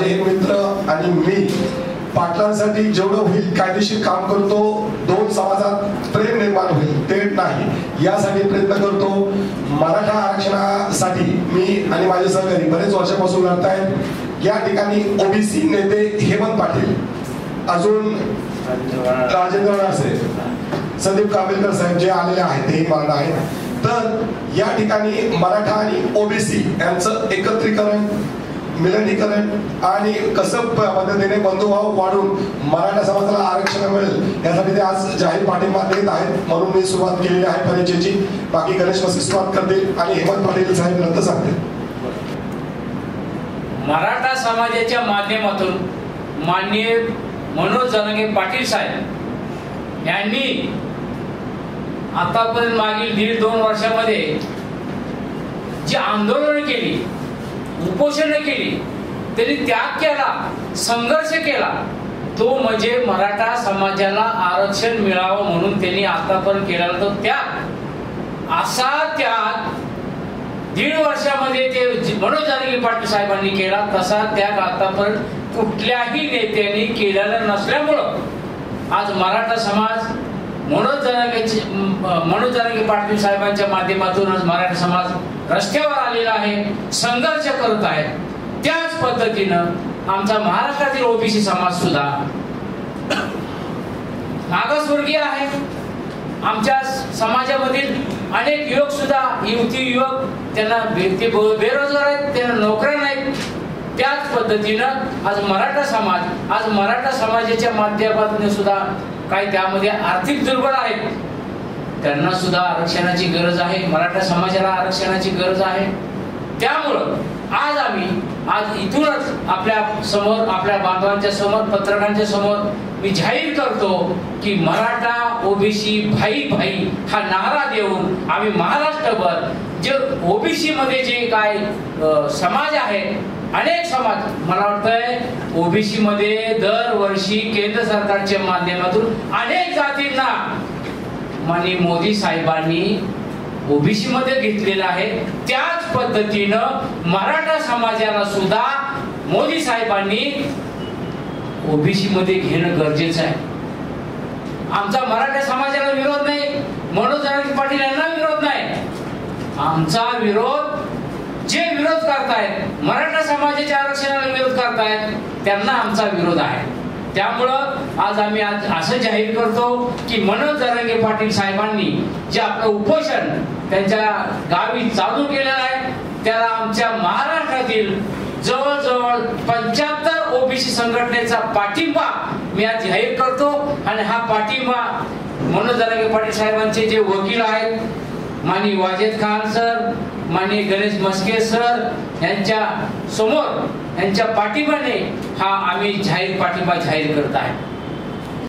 एक मित्र आणि मी पाटलांसाठी जेवढं होईल कायदेशीर काम करतो, दोन समाजात प्रेम निर्माण होईल ते नाही यासाठी प्रयत्न करतो। मराठा आरक्षणासाठी मी आणि माझे सहकारी बरेच वर्षापासून लढतायत। या ठिकाणी ओबीसी नेते हेमंत पाटील, अजून राजेंद्र राणे, संदीप कांबळेकर साहेब जे आलेले आहेत ते मान आहेत। तर या ठिकाणी मराठा आणि ओबीसी यांचं एकत्रीकरण, मिलनीकरण आणि कसं पद्धतीने बंधुभाव वाढून मराठा समाजाला आरक्षण मिळेल यासाठी ते आज जाहीर पाठिंबा देत आहेत। म्हणून मी सुरुवात केलेली आहे परिचयाची। बाकी गणेश मस्के सुरुवात करतील आणि हेमंत पाटील साहेब नंतर सांगतील। मराठा समाजाच्या माध्यमातून माननीय मनोज जरांगे पाटील साहेब यांनी आतापर्यंत मागील 1.5-2 वर्षामध्ये जी आंदोलन केली, उपोषण केली, त्यांनी त्याग केला, संघर्ष केला, तो म्हणजे मराठा समाजाला आरक्षण मिळावं म्हणून त्यांनी आतापर्यंत केलेला तो त्याग, असा त्याग 1.5 वर्षामध्ये ते मनोज जरांगे पाटील साहेबांनी केला, तसा त्याग आतापर्यंत कुठल्याही नेत्यांनी केलेला नसल्यामुळं आज मराठा समाज मनोज जरांगे पाटील साहेबांच्या माध्यमातून आज मराठा समाज रस्त्यावर आलेला आहे, संघर्ष करत आहे। त्याच पद्धतीनं आमचा महाराष्ट्रातील ओबीसी समाज सुद्धा मागासवर्गीय आहे। आमच्या समाजामधील अनेक युवक सुद्धा, युवक त्यांना बेरोजगार आहेत, त्यांना नोकऱ्या नाहीत। त्याच पद्धतीनं आज मराठा समाजाच्या माध्यमातून सुद्धा काही त्यामध्ये आर्थिक दुर्बल आहेत, त्यांना सुद्धा आरक्षणाची गरज आहे, मराठा समाजाला आरक्षणाची गरज आहे। त्यामुळं आज इथूनच आपल्या समोर, आपल्या बांधवांच्या समोर, पत्रकारांच्या समोर मी जाहीर करतो की मराठा ओबीसी भाई भाई हा नारा देऊन आम्ही महाराष्ट्रभर जे ओबीसी मध्ये जे काय समाज आहे, अनेक समाज, मला वाटतंय ओबीसी मध्ये दरवर्षी केंद्र सरकारच्या माध्यमातून अनेक जातींना माननीय मोदी साहेबांनी ओबीसी मध्ये घेतलेलं आहे। त्याच पद्धतीनं मराठा समाजाला सुद्धा मोदी साहेबांनी ओबीसी मध्ये घेणं गरजेचं आहे। आमचा मराठा समाजाला विरोध नाही, मनोज जरांगे पाटील यांना विरोध नाही। आमचा विरोध जे विरोध करतायत, मराठा समाजाच्या आरक्षणाला विरोध करतायत, त्यांना आमचा विरोध आहे। त्यामुळं आज आम्ही असं जाहीर करतो की मनोज जरांगे पाटील साहेबांनी जे आपलं उपोषण त्यांच्या गावी चालू केलेलं आहे, त्याला आमच्या महाराष्ट्रातील जवळजवळ 75 ओबीसी संघटनेचा पाठिंबा मी आज जाहीर करतो। आणि हा पाठिंबा मनोज जरांगे पाटील साहेबांचे जे वकील आहेत, माननीय वाजेद खान सर, माननीय गणेश मस्के सर यांच्या समोर, यांच्या पाठिंबाने हा आम्ही पाठिंबा जाहीर करत आहे।